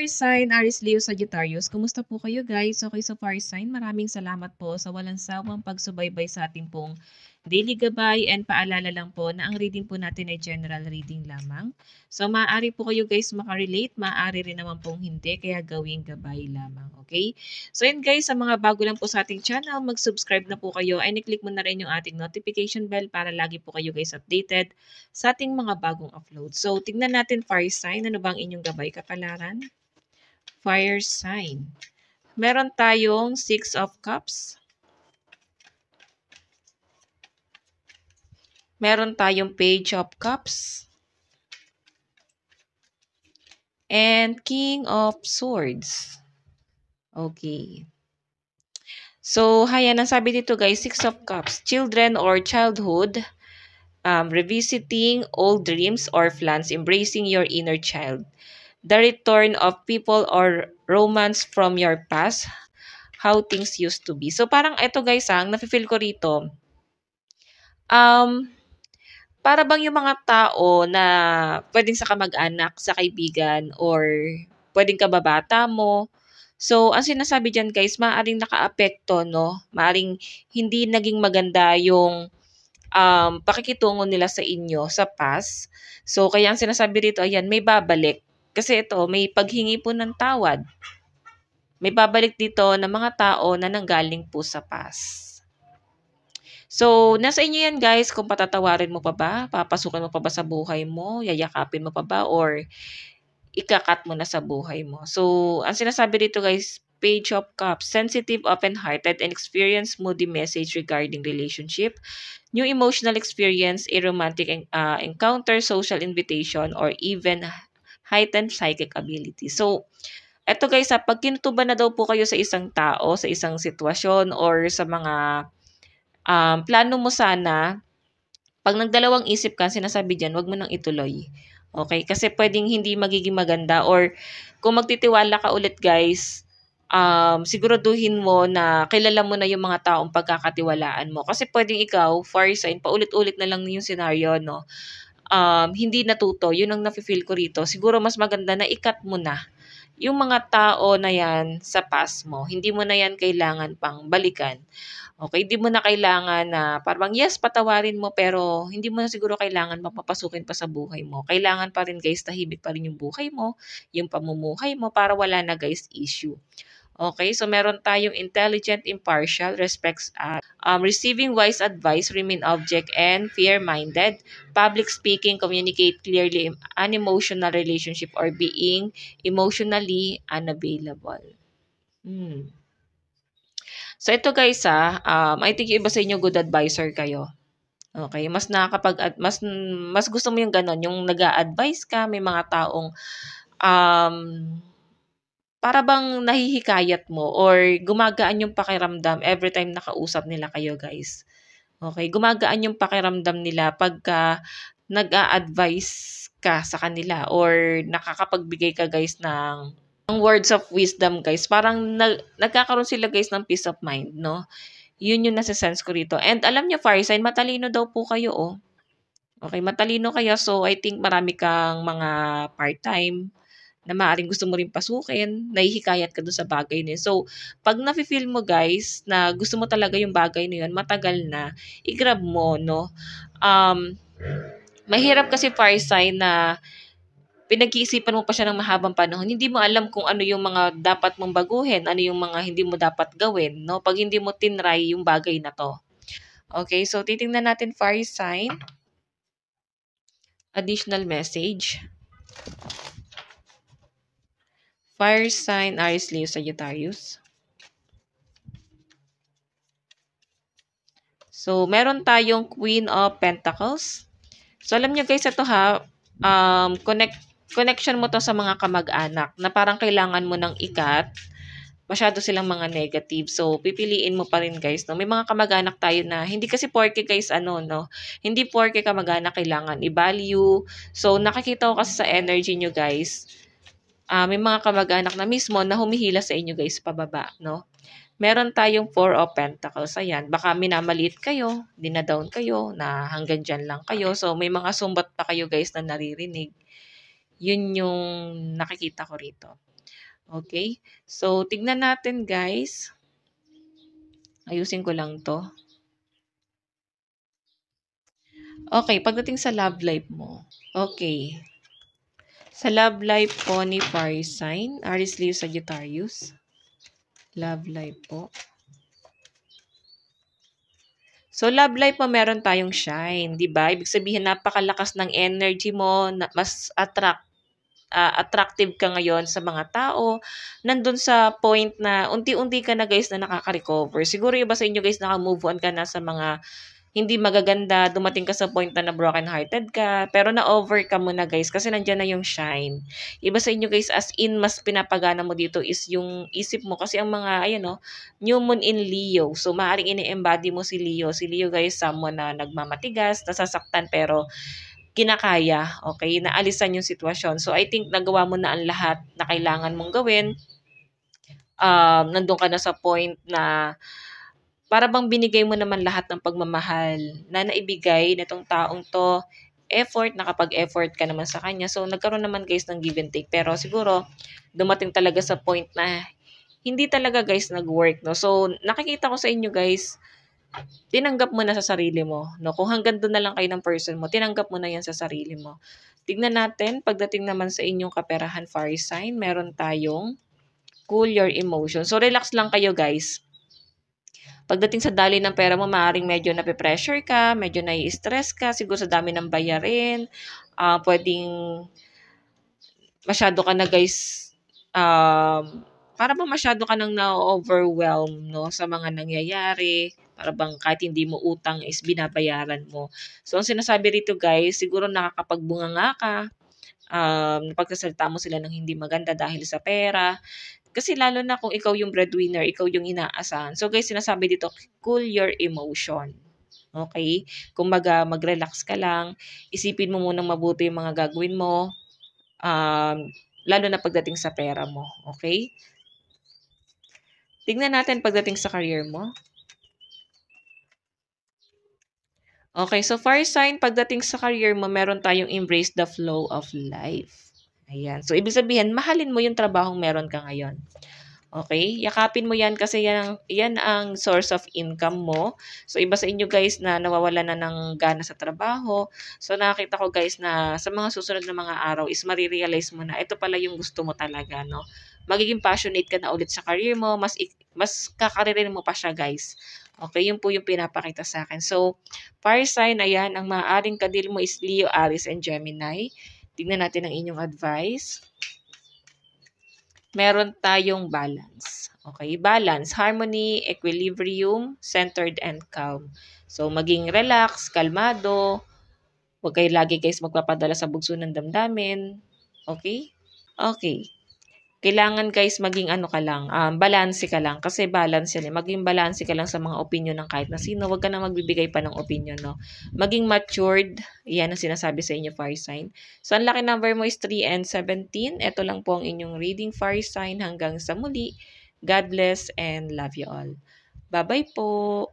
fire sign, Aries, Leo, Sagittarius. Kumusta po kayo guys? Okay, so fire sign, maraming salamat po sa walang sawang pagsubaybay sa ating pong daily gabay, and paalala lang po na ang reading po natin ay general reading lamang. So maaari po kayo guys makarelate, maaari rin naman pong hindi, kaya gawing gabay lamang. Okay? So yun guys, sa mga bago lang po sa ating channel, mag-subscribe na po kayo, ay ni-click mo na rin yung ating notification bell para lagi po kayo guys updated sa ating mga bagong upload. So tingnan natin fire sign, ano bang inyong gabay kapalaran? Fire sign. Meron tayong 6 of Cups. Meron tayong Page of Cups. And King of Swords. Okay. So, hayan, ang sabi dito guys, 6 of Cups. Children or childhood, revisiting old dreams or plans, embracing your inner child. The return of people or romance from your past, how things used to be. So, parang ito guys, ang nafe-feel ko rito, para bang yung mga tao na pwedeng sa kamag-anak, sa kaibigan, or pwedeng kababata mo. So, ang sinasabi diyan guys, maaaring nakaapekto, no? Maaaring hindi naging maganda yung pakikitungo nila sa inyo sa past. So, kaya ang sinasabi rito, ayan, may babalik. Kasi ito, may paghingi po ng tawad. May babalik dito ng mga tao na nanggaling po sa past. So, nasa inyo yan guys, kung patatawarin mo pa ba, papasukin mo pa ba sa buhay mo, yayakapin mo pa ba, or ikakat mo na sa buhay mo. So, ang sinasabi dito guys, Page of Cups, sensitive, open-hearted, and experience moody message regarding relationship, new emotional experience, a romantic encounter, social invitation, or even heightened psychic ability. So, eto guys, pag kinutuban na daw po kayo sa isang tao, sa isang sitwasyon, or sa mga plano mo sana, pag nagdalawang isip ka, sinasabi diyan, wag mo nang ituloy. Okay? Kasi pwedeng hindi magiging maganda, or kung magtitiwala ka ulit guys, siguraduhin mo na kilala mo na yung mga taong pagkakatiwalaan mo. Kasi pwedeng ikaw, fire sign, paulit-ulit na lang yung scenario, no? Hindi natuto. Yun ang nafe-feel ko rito. Siguro mas maganda na ikat mo na yung mga tao na yan sa past mo. Hindi mo na yan kailangan pang balikan. Okay, di mo na kailangan na parang yes, patawarin mo, pero hindi mo na siguro kailangan mapapasukin pa sa buhay mo. Kailangan pa rin guys, tahimik pa rin yung buhay mo, yung pamumuhay mo, para wala na guys issue. Okay, so meron tayong intelligent, impartial, respects receiving wise advice, remain object, and fair-minded, public speaking, communicate clearly, unemotional relationship, or being emotionally unavailable. So ito guys I think yung iba sa inyo good advisor kayo. Okay, mas mas gusto mo yung ganon, yung nag-a-advise ka, may mga taong um, para bang nahihikayat mo or gumagaan yung pakiramdam every time nakausap nila kayo guys. Okay, gumagaan yung pakiramdam nila pagka nag-a-advise ka sa kanila or nakakapagbigay ka guys ng words of wisdom guys. Parang nagkakaroon sila guys ng peace of mind, no? Yun yung nasa-sense ko rito. And alam niyo, fire sign, matalino daw po kayo, oh. Okay, matalino kayo. So, I think marami kang mga part-time na maaaring gusto mo rin pasukin, nahihikayat ka doon sa bagay na yun. So, pag nafe-feel mo guys na gusto mo talaga yung bagay na yun, matagal na, i-grab mo, no? Mahirap kasi fire sign na pinag-iisipan mo pa siya ng mahabang panahon, hindi mo alam kung ano yung mga dapat mong baguhin, ano yung mga hindi mo dapat gawin, no? Pag hindi mo tinry yung bagay na to. Okay, so titingnan natin fire sign. Additional message. Fire sign, Aries, Leo, Sagittarius. So, meron tayong Queen of Pentacles. So, alam niyo guys, ito connection mo to sa mga kamag-anak na parang kailangan mo ng ikat. Masyado silang mga negative. So, pipiliin mo pa rin guys, no? May mga kamag-anak tayo na, hindi kasi porke guys, no? Hindi porke kamag-anak kailangan i-value. So, nakikita ko kasi sa energy nyo guys, may mga kamag-anak na mismo na humihila sa inyo guys, pababa, no? Meron tayong 4 of Pentacles. Ayan, baka minamaliit kayo, dinadown kayo, na hanggang dyan lang kayo. So, may mga sumbat pa kayo guys na naririnig. Yun yung nakikita ko rito. Okay? So, tignan natin guys. Ayusin ko lang 'to. Okay, pagdating sa love life mo. Okay. Sa love life po ni fire sign, Aries, Leo, Sagittarius. Love life po. So, love life mo meron tayong shine, 'di ba? Ibig sabihin napakalakas ng energy mo, na mas attractive ka ngayon sa mga tao. Nandun sa point na unti-unti ka na guys na nakaka-recover. Siguro iba sa inyo guys naka-move on ka na sa mga hindi magaganda, dumating ka sa point na broken-hearted ka, pero na-overcome mo na guys kasi nandiyan na yung shine. Iba sa inyo guys, as in, mas pinapagana mo dito is yung isip mo kasi ang mga, ayan no, new moon in Leo. So, maaaring ini-embody mo si Leo. Si Leo guys, someone na nagmamatigas, nasasaktan, pero kinakaya, okay? Naalisan yung sitwasyon. So, I think nagawa mo na ang lahat na kailangan mong gawin. Nandun ka na sa point na para bang binigay mo naman lahat ng pagmamahal na naibigay nitong taong 'to, effort, nakapag-effort ka naman sa kanya. So, nagkaroon naman guys ng give and take. Pero siguro, dumating talaga sa point na hindi talaga guys nag-work, no? So, nakikita ko sa inyo guys, tinanggap mo na sa sarili mo, no? Kung hanggang doon na lang kayo ng person mo, tinanggap mo na yan sa sarili mo. Tignan natin, pagdating naman sa inyong kaperahan fire sign, meron tayong cool your emotion. So, relax lang kayo guys. Pagdating sa daloy ng pera mo, maaaring medyo nape-pressure ka, medyo nai-stress ka, siguro sa dami ng bayarin, puwedeng masyado ka na guys, para bang masyado ka ng na-o-overwhelm 'no, sa mga nangyayari, para bang kahit hindi mo utang is binabayaran mo. So, ang sinasabi rito guys, siguro nakakapagbunganga ka, napagsasalita mo sila ng hindi maganda dahil sa pera. Kasi lalo na kung ikaw yung breadwinner, ikaw yung inaasahan. So guys, sinasabi dito, cool your emotion. Okay? Kumbaga, mag-relax ka lang. Isipin mo munang mabuti yung mga gagawin mo. Lalo na pagdating sa pera mo. Okay? Tingnan natin pagdating sa career mo. Okay, so fire sign, pagdating sa career mo, meron tayong embrace the flow of life. Ayan. So, ibig sabihin, mahalin mo yung trabahong meron ka ngayon. Okay, yakapin mo 'yan kasi yan ang source of income mo. So, iba sa inyo guys na nawawalan na ng gana sa trabaho. So, nakita ko guys na sa mga susunod na mga araw is mare-realize mo na ito pala yung gusto mo talaga 'no. Magiging passionate ka na ulit sa career mo, mas kakaririn mo pa siya guys. Okay, yun po yung pinapakita sa akin. So, fire sign, ayan, ang maaaring kadil mo is Leo, Aries, and Gemini. Tignan natin ang inyong advice. Meron tayong balance. Okay, balance, harmony, equilibrium, centered, and calm. So, maging relax, kalmado. Huwag kayo lagi guys magpapadala sa bugso ng damdamin. Okay? Okay. Kailangan guys maging ano ka lang, balanse ka lang. Kasi balance yan eh. Maging balanse ka lang sa mga opinion ng kahit na sino. Huwag ka na magbibigay pa ng opinion, no? Maging matured. Yan ang sinasabi sa inyo, fire sign. So, ang lucky number mo is 3 and 17. Ito lang po ang inyong reading, fire sign. Hanggang sa muli. God bless and love you all. Bye-bye po!